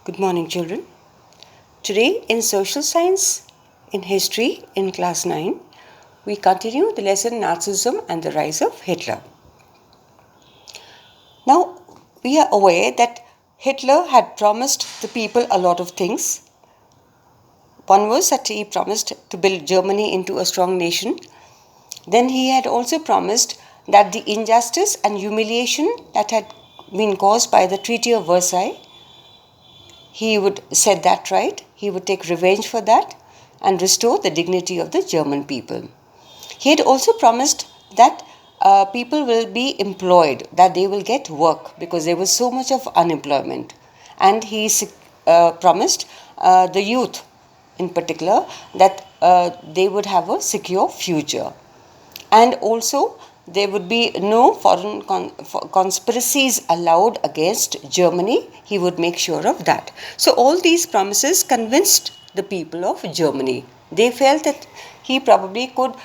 Good morning, children. Today, in social science, in history, in class 9, we continue the lesson Nazism and the rise of Hitler. Now, we are aware that Hitler had promised the people a lot of things. One was that he promised to build Germany into a strong nation. Then he had also promised that the injustice and humiliation that had been caused by the Treaty of Versailles, he would set that right. He would take revenge for that and restore the dignity of the German people. He had also promised that people will be employed, that they will get work because there was so much of unemployment. And he promised the youth in particular that they would have a secure future. And also there would be no foreign conspiracies allowed against Germany. He would make sure of that. So all these promises convinced the people of Germany. They felt that he probably could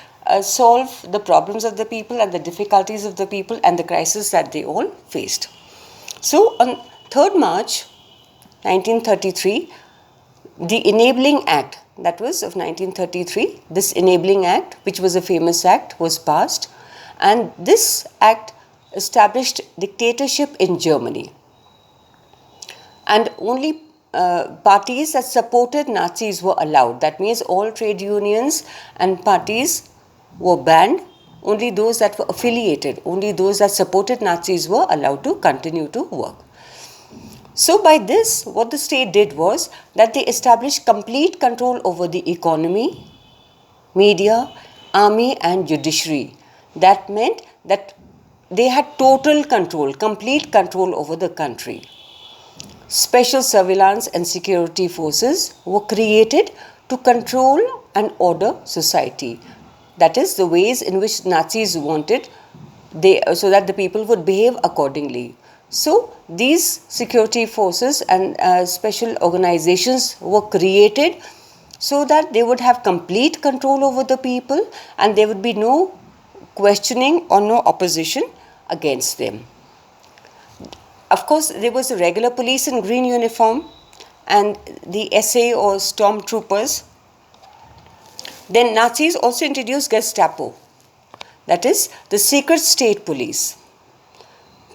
solve the problems of the people and the difficulties of the people and the crisis that they all faced. So on 3rd March 1933, the Enabling Act, that was of 1933, this Enabling Act, which was a famous act, was passed, and this act established dictatorship in Germany. And only parties that supported Nazis were allowed. That means all trade unions and parties were banned. Only those that were affiliated, only those that supported Nazis were allowed to continue to work. So by this, what the state did was that they established complete control over the economy, media, army and judiciary. That meant that they had total control, complete control over the country. Special surveillance and security forces were created to control and order society. That is the ways in which Nazis wanted so that the people would behave accordingly. So these security forces and special organizations were created so that they would have complete control over the people and there would be no questioning or no opposition against them. Of course, there was a regular police in green uniform and the SA or stormtroopers. Then Nazis also introduced Gestapo, that is the secret state police,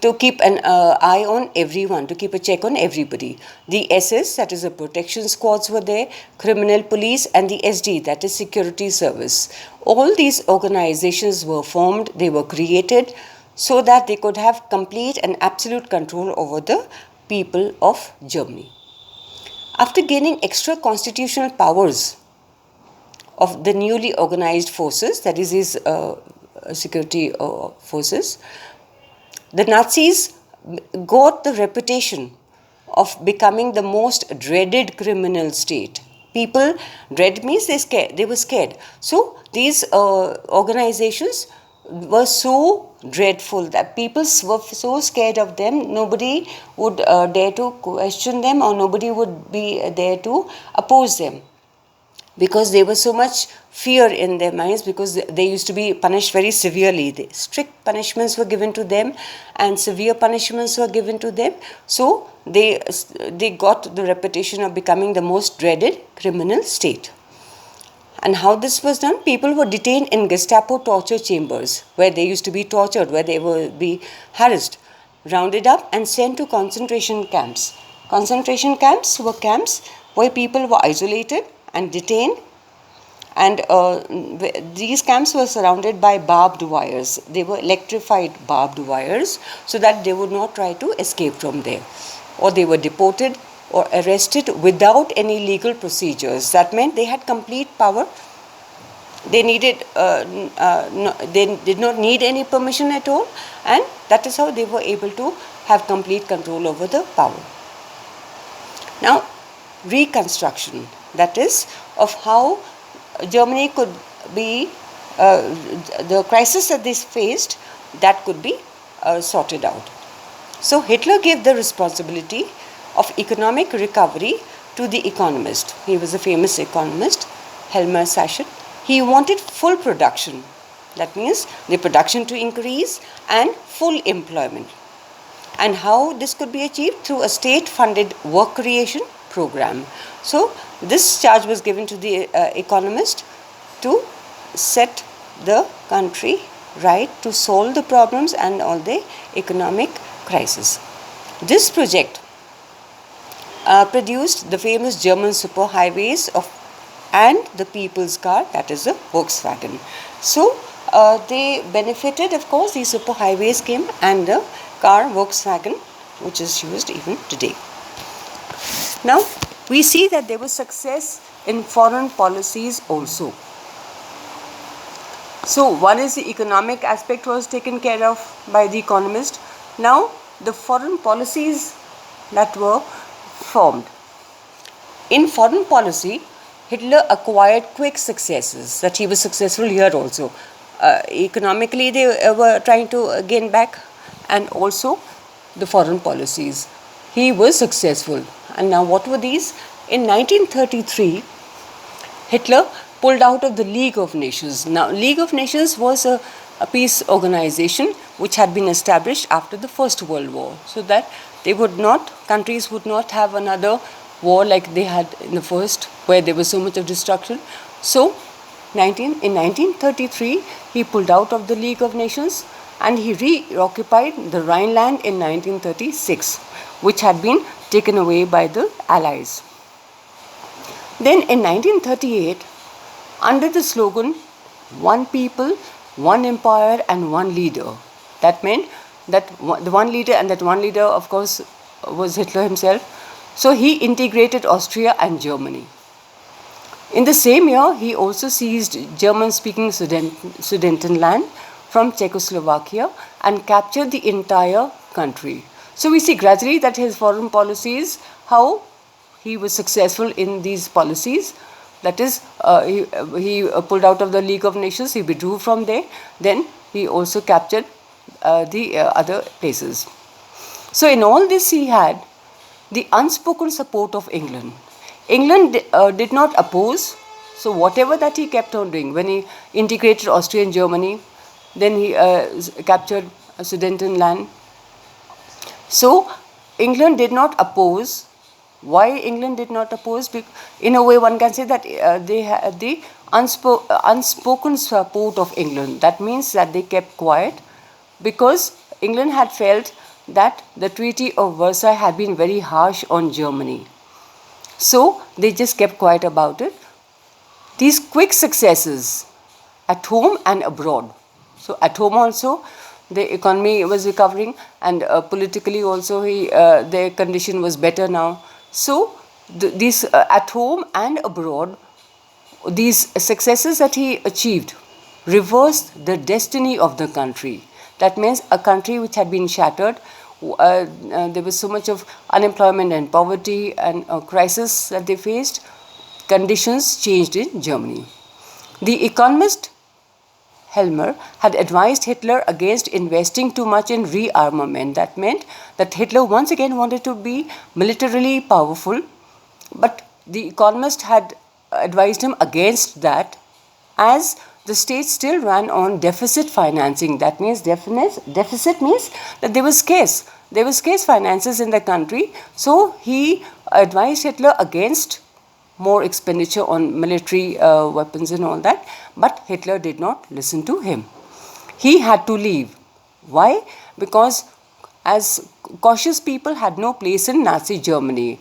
to keep an eye on everyone, to keep a check on everybody. The SS, that is the protection squads, were there, criminal police, and the SD, that is security service. All these organizations were formed, they were created so that they could have complete and absolute control over the people of Germany. After gaining extra constitutional powers of the newly organized forces, that is these security forces, the Nazis got the reputation of becoming the most dreaded criminal state. People, dread means they were scared. So these organizations were so dreadful that people were so scared of them, nobody would dare to question them or nobody would be there to oppose them. Because there was so much fear in their minds, because they used to be punished very severely. Strict punishments were given to them and severe punishments were given to them. So they got the reputation of becoming the most dreaded criminal state. And how this was done? People were detained in Gestapo torture chambers where they used to be tortured, where they would be harassed, rounded up and sent to concentration camps. Concentration camps were camps where people were isolated and detained, and these camps were surrounded by barbed wires. They were electrified barbed wires so that they would not try to escape from there. Or they were deported or arrested without any legal procedures. That meant they had complete power. They did not need any permission at all, and that is how they were able to have complete control over the power. Now, reconstruction, that is, of how Germany could be, the crisis that they faced, that could be sorted out. So Hitler gave the responsibility of economic recovery to the economist. He was a famous economist, Helmer Saschen. He wanted full production. That means the production to increase and full employment. And how this could be achieved? Through a state-funded work creation program. So this charge was given to the economist to set the country right, to solve the problems and all the economic crisis. This project produced the famous German superhighways and the people's car, that is the Volkswagen. So they benefited, of course, these superhighways came, and the car Volkswagen, which is used even today. Now we see that there was success in foreign policies also. So one is the economic aspect was taken care of by the economist. Now the foreign policies that were formed. In foreign policy, Hitler acquired quick successes, that he was successful here also. Economically they were trying to gain back, and also the foreign policies. He was successful. And now what were these? In 1933, Hitler pulled out of the League of Nations. Now, League of Nations was a peace organization which had been established after the First World War, so that countries would not have another war like they had in the first, where there was so much of destruction. So, in 1933, he pulled out of the League of Nations and he reoccupied the Rhineland in 1936, which had been taken away by the Allies. Then in 1938, under the slogan, "One people, one empire and one leader," that meant that the one leader, and that one leader, of course, was Hitler himself. So he integrated Austria and Germany. In the same year, he also seized German-speaking Sudetenland from Czechoslovakia and captured the entire country. So we see gradually that his foreign policies, how he was successful in these policies. That is, he pulled out of the League of Nations, he withdrew from there, then he also captured the other places. So in all this, he had the unspoken support of England. England did not oppose, so whatever that he kept on doing, when he integrated Austria and Germany, then he captured Sudetenland. So England did not oppose. Why England did not oppose? In a way, one can say that they had the unspoken support of England. That means that they kept quiet because England had felt that the Treaty of Versailles had been very harsh on Germany. So they just kept quiet about it. These quick successes at home and abroad. So at home also, the economy was recovering, and politically also their condition was better now. So these at home and abroad, these successes that he achieved reversed the destiny of the country. That means a country which had been shattered, there was so much of unemployment and poverty and crisis that they faced, conditions changed in Germany. The economist Helmer had advised Hitler against investing too much in rearmament. That meant that Hitler once again wanted to be militarily powerful, but the economist had advised him against that, as the state still ran on deficit financing. That means deficit means that there was scarce finances in the country. So he advised Hitler against more expenditure on military weapons and all that, but Hitler did not listen to him. He had to leave. Why? Because as cautious people had no place in Nazi Germany.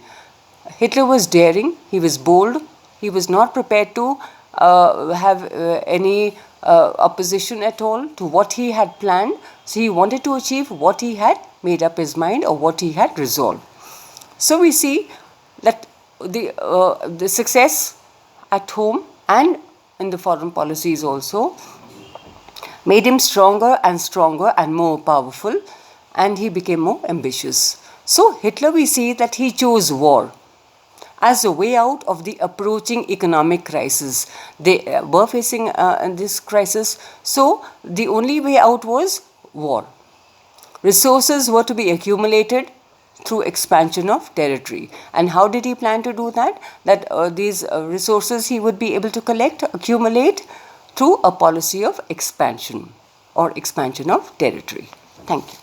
Hitler was daring, he was bold, he was not prepared to have any opposition at all to what he had planned. So he wanted to achieve what he had made up his mind or what he had resolved. So we see that the success at home and in the foreign policies also made him stronger and more powerful, and he became more ambitious. So Hitler, we see that he chose war as a way out of the approaching economic crisis. They were facing this crisis, so the only way out was war. Resources were to be accumulated through expansion of territory. And how did he plan to do that? That these resources he would be able to accumulate through a policy of expansion or expansion of territory. Thank you.